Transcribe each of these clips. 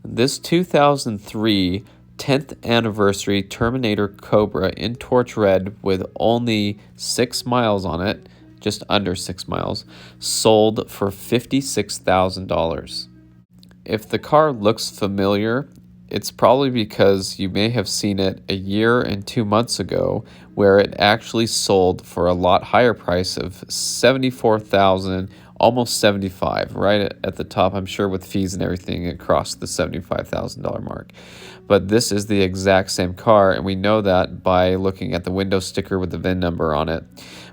This 2003 10th anniversary Terminator Cobra in torch red with only 6 miles on it, just under 6 miles, sold for $56,000. If the car looks familiar, it's probably because you may have seen it a year and 2 months ago, where it actually sold for a lot higher price of 74,000, almost 75, right at the top. I'm sure with fees and everything, it crossed the $75,000 mark. But this is the exact same car, and we know that by looking at the window sticker with the VIN number on it.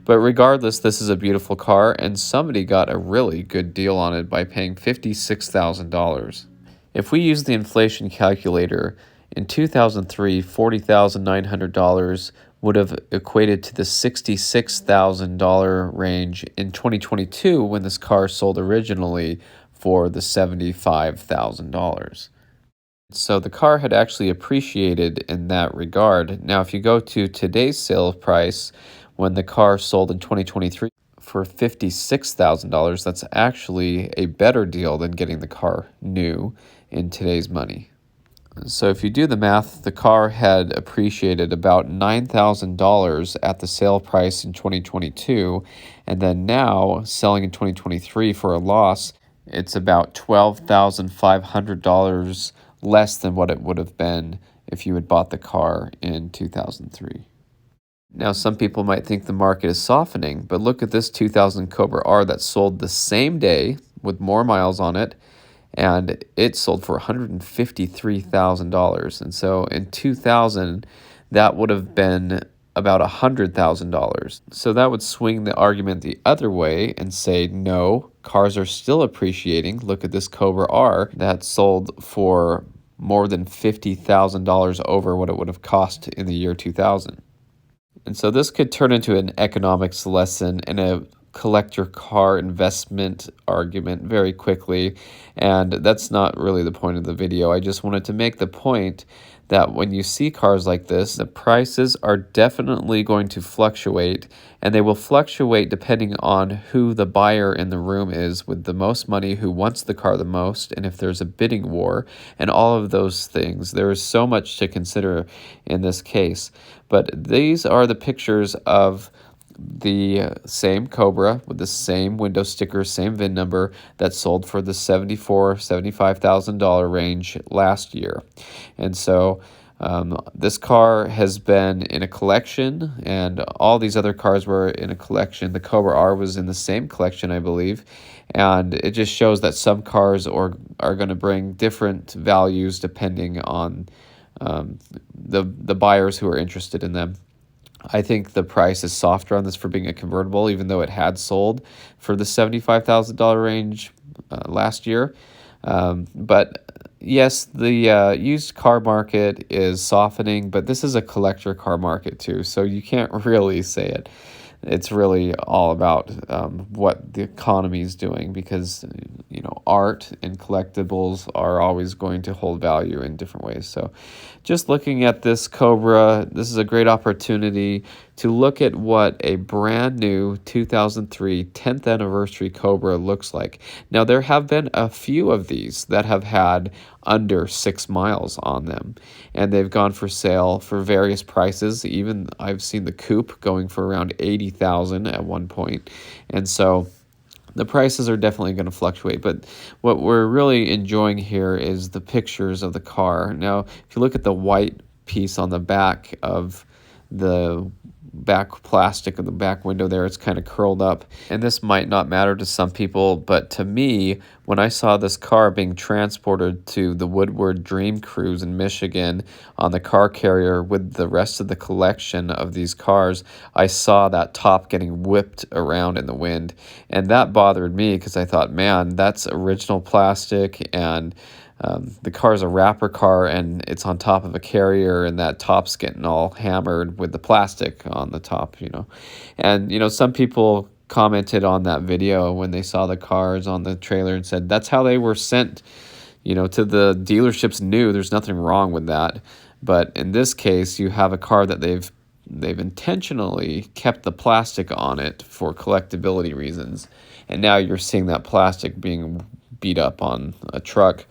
But regardless, this is a beautiful car, and somebody got a really good deal on it by paying $56,000. If we use the inflation calculator, in 2003, $40,900 would have equated to the $66,000 range in 2022 when this car sold originally for the $75,000. So the car had actually appreciated in that regard. Now, if you go to today's sale price, when the car sold in 2023 for $56,000, that's actually a better deal than getting the car new in today's money. So if you do the math, the car had appreciated about $9,000 at the sale price in 2022, and then now selling in 2023 for a loss, it's about $12,500 less than what it would have been if you had bought the car in 2003. Now, some people might think the market is softening, but look at this 2000 Cobra R that sold the same day with more miles on it, and it sold for $153,000. And so in 2000, that would have been about $100,000. So that would swing the argument the other way and say, no, cars are still appreciating. Look at this Cobra R that sold for more than $50,000 over what it would have cost in the year 2000. And so this could turn into an economics lesson and a collector car investment argument very quickly, and that's not really the point of the video. I just wanted to make the point that when you see cars like this, the prices are definitely going to fluctuate, and they will fluctuate depending on who the buyer in the room is with the most money, who wants the car the most, and if there's a bidding war, and all of those things. There is so much to consider in this case. But these are the pictures of the same Cobra with the same window sticker, same VIN number that sold for the $75,000 range last year. And so this car has been in a collection, and all these other cars were in a collection. The Cobra R was in the same collection, I believe, and it just shows that some cars are going to bring different values depending on the buyers who are interested in them. I think the price is softer on this for being a convertible, even though it had sold for the $75,000 range last year. But yes, the used car market is softening, but this is a collector car market too, so you can't really say it. It's really all about what the economy is doing, because art and collectibles are always going to hold value in different ways. So just looking at this Cobra, this is a great opportunity to look at what a brand new 2003 10th anniversary Cobra looks like. Now, there have been a few of these that have had under 6 miles on them, and they've gone for sale for various prices. Even I've seen the coupe going for around $80,000 at one point. And so the prices are definitely going to fluctuate, but what we're really enjoying here is the pictures of the car. Now, if you look at the white piece on the back of the back plastic of the back window there, it's kind of curled up, and this might not matter to some people, but to me, when I saw this car being transported to the Woodward Dream Cruise in Michigan on the car carrier with the rest of the collection of these cars, I saw that top getting whipped around in the wind, and that bothered me because I thought, man, that's original plastic, and the car's a wrapper car, and it's on top of a carrier, and that top's getting all hammered with the plastic on the top, And, some people commented on that video when they saw the cars on the trailer and said that's how they were sent, to the dealerships new. There's nothing wrong with that. But in this case, you have a car that they've intentionally kept the plastic on it for collectability reasons. And now you're seeing that plastic being beat up on a truck.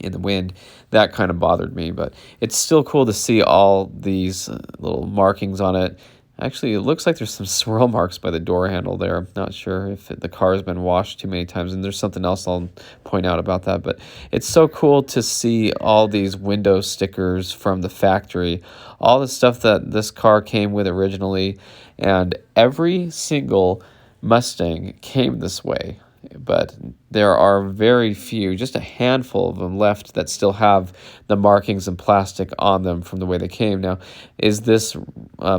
in the wind. That kind of bothered me, but it's still cool to see all these little markings on it. Actually, it looks like there's some swirl marks by the door handle there. I'm not sure if the car has been washed too many times, and there's something else I'll point out about that. But it's so cool to see all these window stickers from the factory, all the stuff that this car came with originally, and every single Mustang came this way. But there are very few, just a handful of them left that still have the markings and plastic on them from the way they came. Now, is this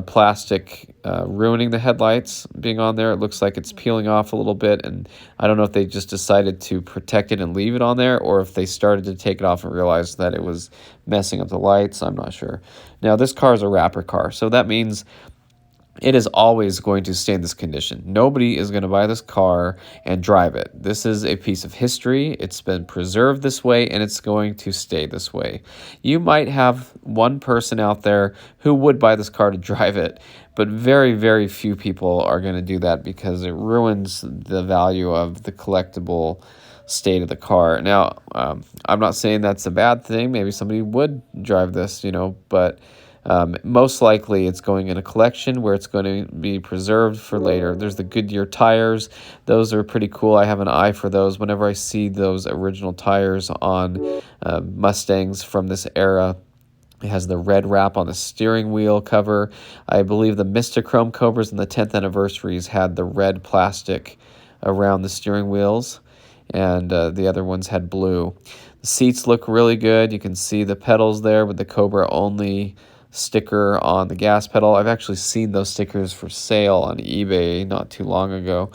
plastic ruining the headlights being on there? It looks like it's peeling off a little bit, and I don't know if they just decided to protect it and leave it on there, or if they started to take it off and realized that it was messing up the lights. I'm not sure. Now, this car is a wrapper car, so that means it is always going to stay in this condition. Nobody is going to buy this car and drive it. This is a piece of history. It's been preserved this way, and it's going to stay this way. You might have one person out there who would buy this car to drive it, but very, very few people are going to do that because it ruins the value of the collectible state of the car. Now, I'm not saying that's a bad thing. Maybe somebody would drive this, but most likely it's going in a collection where it's going to be preserved for later. There's the Goodyear tires. Those are pretty cool. I have an eye for those. Whenever I see those original tires on Mustangs from this era, it has the red wrap on the steering wheel cover. I believe the Mistachrome Cobras and the 10th anniversaries had the red plastic around the steering wheels, and the other ones had blue. The seats look really good. You can see the pedals there with the Cobra only sticker on the gas pedal. I've actually seen those stickers for sale on eBay not too long ago.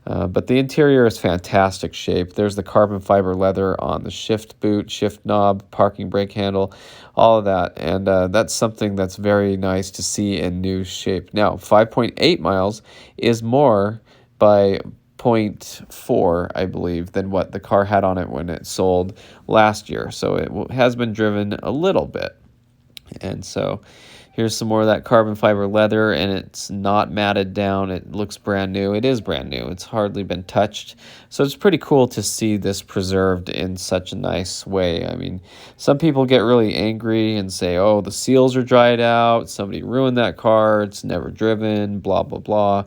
But the interior is fantastic shape. There's the carbon fiber leather on the shift boot, shift knob, parking brake handle, all of that. And that's something that's very nice to see in new shape. Now, 5.8 miles is more by 0.4, I believe, than what the car had on it when it sold last year. So it has been driven a little bit. And so here's some more of that carbon fiber leather, and it's not matted down. It looks brand new. It is brand new. It's hardly been touched. So it's pretty cool to see this preserved in such a nice way. I mean, some people get really angry and say, oh, the seals are dried out. Somebody ruined that car. It's never driven, blah, blah, blah.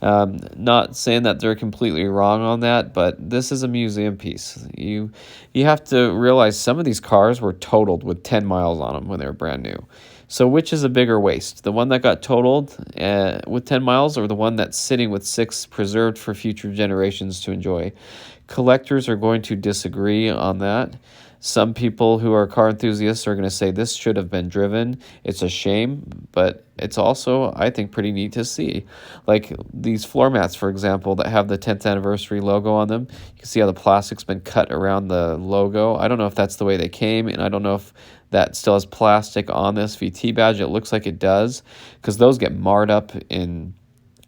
Not saying that they're completely wrong on that, but this is a museum piece. You have to realize some of these cars were totaled with 10 miles on them when they were brand new. So which is a bigger waste? The one that got totaled with 10 miles, or the one that's sitting with 6 preserved for future generations to enjoy? Collectors are going to disagree on that. Some people who are car enthusiasts are going to say this should have been driven. It's a shame, but it's also, I think, pretty neat to see. Like these floor mats, for example, that have the 10th anniversary logo on them. You can see how the plastic's been cut around the logo. I don't know if that's the way they came, and I don't know if that still has plastic on this VT badge. It looks like it does, because those get marred up in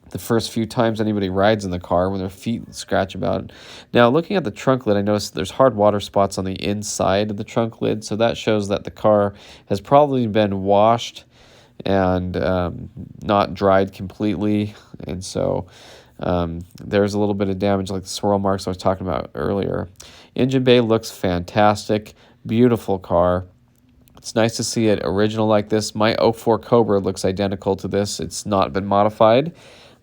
the first few times anybody rides in the car when their feet scratch about. Now, looking at the trunk lid, I noticed there's hard water spots on the inside of the trunk lid, so that shows that the car has probably been washed and not dried completely, and so there's a little bit of damage like the swirl marks I was talking about earlier. Engine bay looks fantastic. Beautiful car. It's nice to see it original like this. My 04 Cobra looks identical to this. It's not been modified.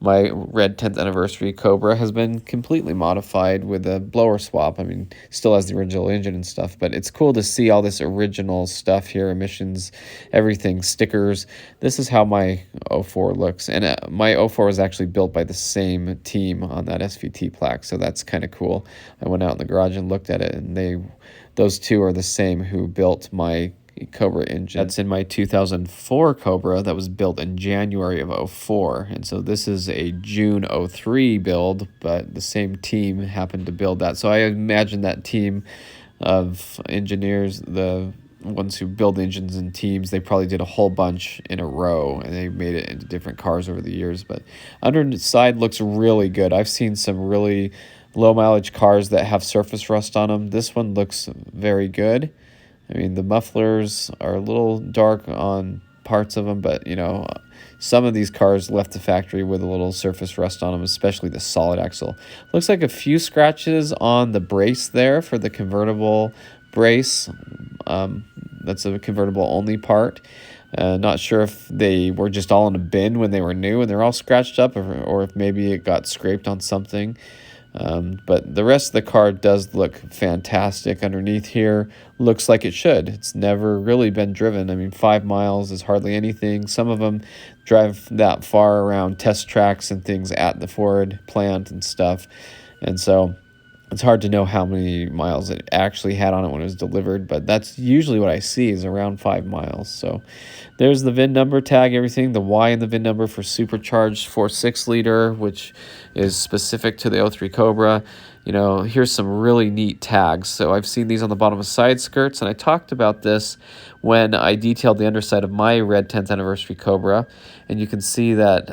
My red 10th anniversary Cobra has been completely modified with a blower swap. I mean, still has the original engine and stuff, but it's cool to see all this original stuff here, emissions, everything, stickers. This is how my 04 looks. And my 04 was actually built by the same team on that SVT plaque, so that's kind of cool. I went out in the garage and looked at it, and those two are the same who built my Cobra engine. That's in my 2004 Cobra that was built in January of 04. And so this is a June 03 build, but the same team happened to build that. So I imagine that team of engineers, the ones who build engines in teams, they probably did a whole bunch in a row, and they made it into different cars over the years. But underside looks really good. I've seen some really low mileage cars that have surface rust on them. This one looks very good. I mean, the mufflers are a little dark on parts of them, but, some of these cars left the factory with a little surface rust on them, especially the solid axle. Looks like a few scratches on the brace there for the convertible brace. Um, that's a convertible only part. Not sure if they were just all in a bin when they were new and they're all scratched up, or if maybe it got scraped on something. But the rest of the car does look fantastic underneath here. Looks like it should. It's never really been driven. I mean, 5 miles is hardly anything. Some of them drive that far around test tracks and things at the Ford plant and stuff. And so it's hard to know how many miles it actually had on it when it was delivered, but that's usually what I see is around 5 miles. So there's the VIN number, tag, everything. The Y in the VIN number for supercharged 4.6 liter, which is specific to the '03 Cobra. You know, here's some really neat tags. So I've seen these on the bottom of side skirts, and I talked about this when I detailed the underside of my red 10th anniversary Cobra, and you can see that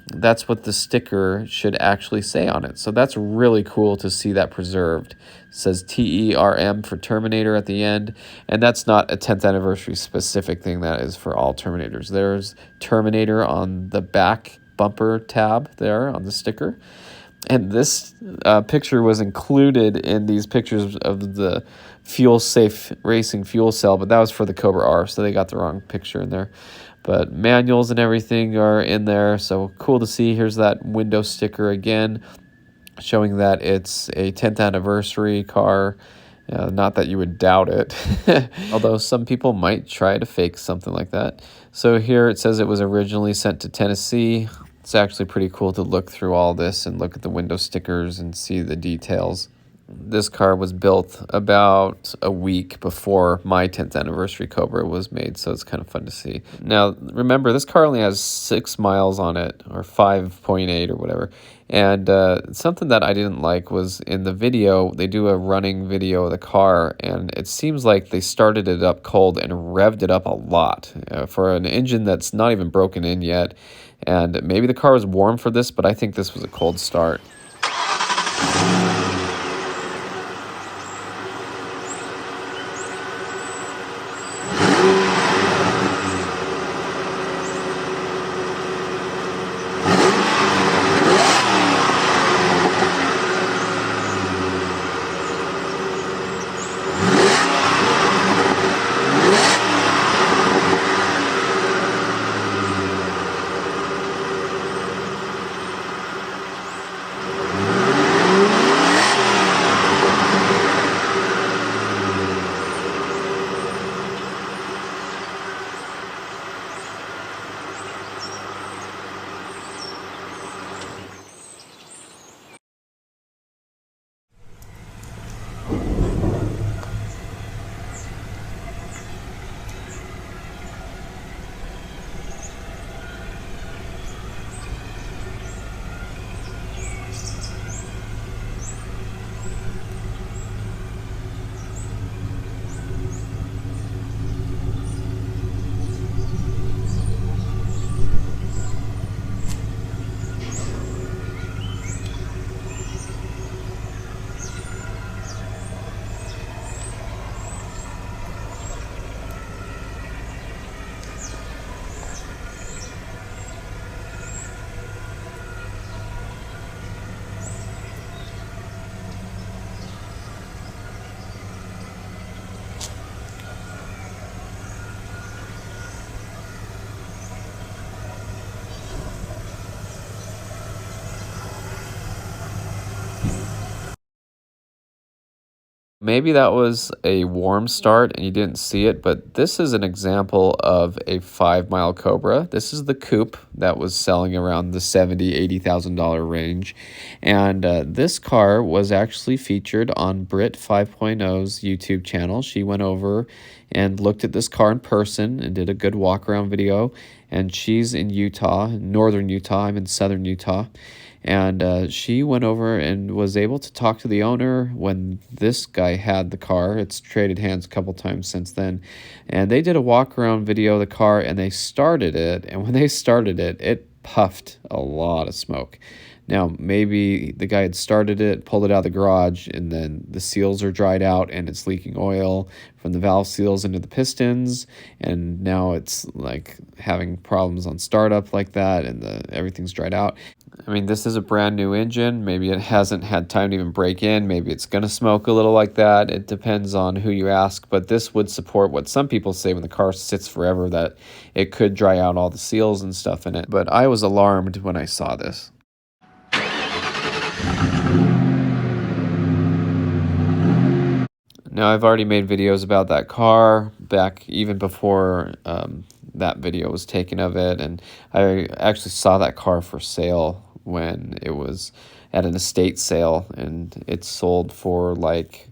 that's what the sticker should actually say on it. So that's really cool to see that preserved. It says TERM for Terminator at the end, and that's not a 10th anniversary specific thing. That is for all Terminators. There's Terminator on the back bumper tab there on the sticker. And this picture was included in these pictures of the fuel-safe racing fuel cell, but that was for the Cobra R, so they got the wrong picture in there. But manuals and everything are in there, so cool to see. Here's that window sticker again, showing that it's a 10th anniversary car. Not that you would doubt it, although some people might try to fake something like that. So here it says it was originally sent to Tennessee. It's actually pretty cool to look through all this and look at the window stickers and see the details. This car was built about a week before my 10th anniversary Cobra was made, so it's kind of fun to see. Now, remember, this car only has 6 miles on it, or 5.8 or whatever. And something that I didn't like was in the video, they do a running video of the car, and it seems like they started it up cold and revved it up a lot for an engine that's not even broken in yet. And maybe the car was warm for this, but I think this was a cold start. Maybe that was a warm start and you didn't see it, but this is an example of a 5 mile Cobra. This is the coupe that was selling around the $70,000-$80,000 range. And this car was actually featured on Brit 5.0's YouTube channel. She went over and looked at this car in person and did a good walk around video. And she's in Utah, northern Utah. I'm in southern Utah. And she went over and was able to talk to the owner when this guy had the car. It's traded hands a couple times since then. And they did a walk-around video of the car, and they started it. And when they started it, it puffed a lot of smoke. Now, maybe the guy had started it, pulled it out of the garage, and then the seals are dried out, and it's leaking oil from the valve seals into the pistons, and now it's like having problems on startup like that, and everything's dried out. I mean, this is a brand new engine. Maybe it hasn't had time to even break in. Maybe it's going to smoke a little like that. It depends on who you ask. But this would support what some people say when the car sits forever, that it could dry out all the seals and stuff in it. But I was alarmed when I saw this. Now, I've already made videos about that car back even before that video was taken of it. And I actually saw that car for sale when it was at an estate sale, and it sold for like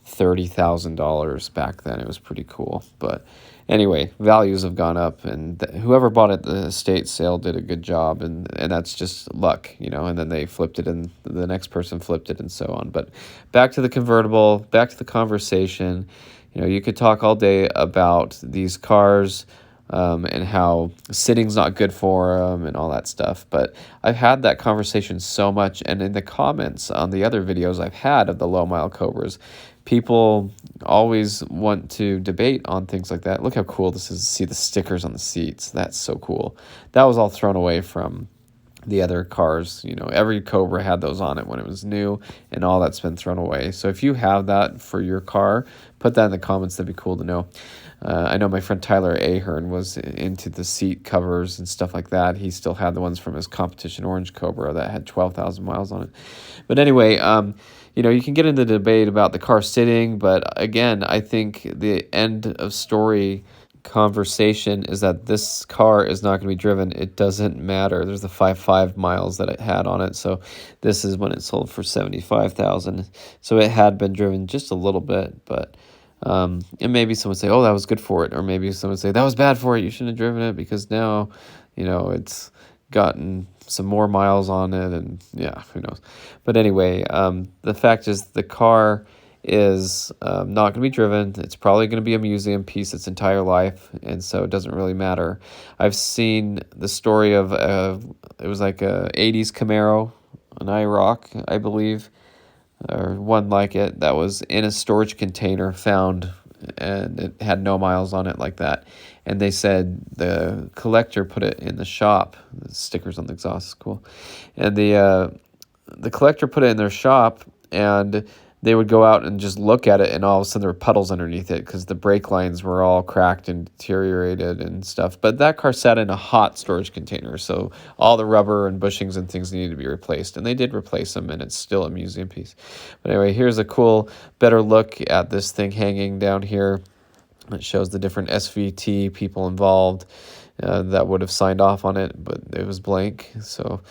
$30,000 back then. It was pretty cool. But anyway, values have gone up, and whoever bought it at the estate sale did a good job, and that's just luck, you know, and then they flipped it, and the next person flipped it, and so on. But back to the convertible, back to the conversation. You know, you could talk all day about these cars, and how sitting's not good for them and all that stuff. But I've had that conversation so much, and in the comments on the other videos I've had of the low mile Cobras, people always want to debate on things like that. Look how cool this is to see the stickers on the seats. That's so cool. That was all thrown away from the other cars. You know, every Cobra had those on it when it was new, and all that's been thrown away. So if you have that for your car, put that in the comments. That'd be cool to know. I know my friend Tyler Ahern was into the seat covers and stuff like that. He still had the ones from his competition orange Cobra that had 12,000 miles on it. But anyway, you know, you can get into the debate about the car sitting, but again, I think the end of story conversation is that this car is not going to be driven. It doesn't matter. There's the 5.5 miles that it had on it. So this is when it sold for 75,000. So it had been driven just a little bit, but and maybe someone would say, oh, that was good for it. Or maybe someone would say, that was bad for it. You shouldn't have driven it, because now, you know, it's gotten some more miles on it, and yeah, who knows. But anyway, the fact is the car is not going to be driven. It's probably going to be a museum piece its entire life, and so it doesn't really matter. I've seen the story of it was like a 80s Camaro, an IROC, I believe, or one like it, that was in a storage container found, and it had no miles on it like that. And they said the collector put it in the shop. The stickers on the exhaust is cool. And the collector put it in their shop, and they would go out and just look at it, and all of a sudden there were puddles underneath it because the brake lines were all cracked and deteriorated and stuff. But that car sat in a hot storage container, so all the rubber and bushings and things needed to be replaced. And they did replace them, and it's still a museum piece. But anyway, here's a cool, better look at this thing hanging down here. It shows the different SVT people involved that would have signed off on it, but it was blank. So,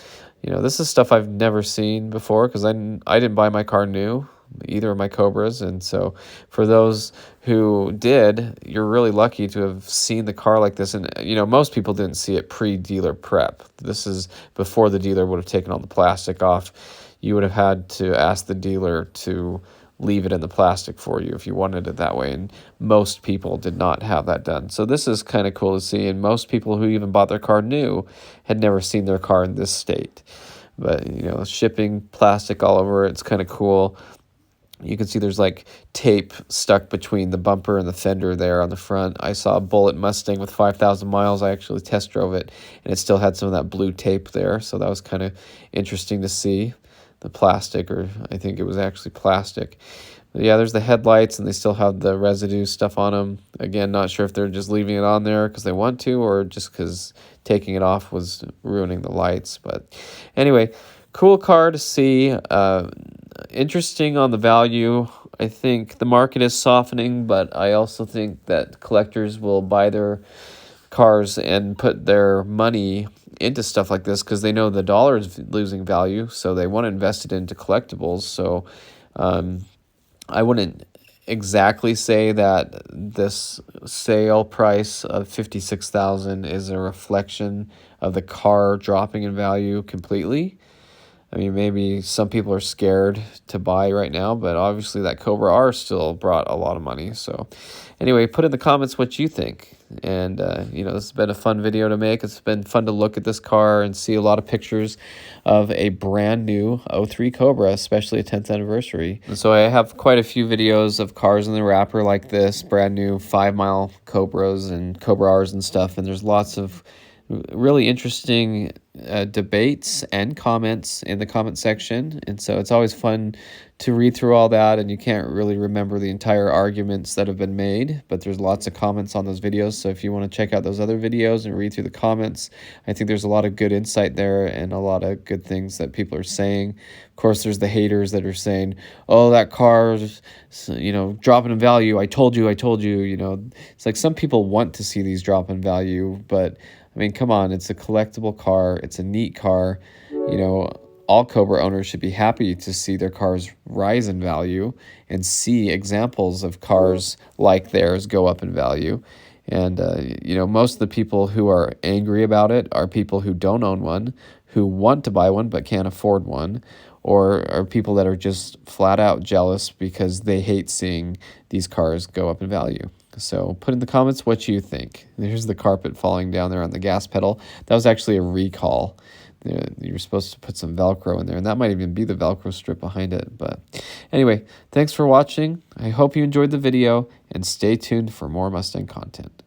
you know, this is stuff I've never seen before, because I didn't buy my car new, either of my Cobras. And so for those who did, you're really lucky to have seen the car like this. And, you know, most people didn't see it pre-dealer prep. This is before the dealer would have taken all the plastic off. You would have had to ask the dealer to leave it in the plastic for you if you wanted it that way, and most people did not have that done. So this is kind of cool to see, and most people who even bought their car new had never seen their car in this state. But, you know, shipping plastic all over, it's kind of cool. You can see there's like tape stuck between the bumper and the fender there on the front. I saw a Bullet Mustang with 5,000 miles. I actually test drove it, and it still had some of that blue tape there, so that was kind of interesting to see. The plastic, or I think it was actually plastic. But yeah, there's the headlights, and they still have the residue stuff on them. Again, not sure if they're just leaving it on there because they want to, or just because taking it off was ruining the lights. But anyway, cool car to see. Interesting on the value. I think the market is softening, but I also think that collectors will buy their cars and put their money into stuff like this because they know the dollar is losing value, so they want to invest it into collectibles. So I wouldn't exactly say that this sale price of $56,000 is a reflection of the car dropping in value completely. I mean, maybe some people are scared to buy right now, but obviously that Cobra R still brought a lot of money. So anyway, put in the comments what you think. And, you know, this has been a fun video to make. It's been fun to look at this car and see a lot of pictures of a brand new '03 Cobra, especially a 10th anniversary. And so I have quite a few videos of cars in the wrapper like this, brand new 5 mile Cobras and Cobra Rs and stuff. And there's lots of really interesting debates and comments in the comment section. And so it's always fun to read through all that, and you can't really remember the entire arguments that have been made, but there's lots of comments on those videos. So if you want to check out those other videos and read through the comments, I think there's a lot of good insight there and a lot of good things that people are saying. Of course, there's the haters that are saying, oh, that car's, dropping in value. I told you, It's like some people want to see these drop in value, but I mean, come on, it's a collectible car. It's a neat car. All Cobra owners should be happy to see their cars rise in value and see examples of cars like theirs go up in value. And, most of the people who are angry about it are people who don't own one, who want to buy one but can't afford one, or are people that are just flat out jealous because they hate seeing these cars go up in value. So put in the comments what you think. There's the carpet falling down there on the gas pedal. That was actually a recall. You're supposed to put some Velcro in there, and that might even be the Velcro strip behind it. But anyway, thanks for watching. I hope you enjoyed the video, and stay tuned for more Mustang content.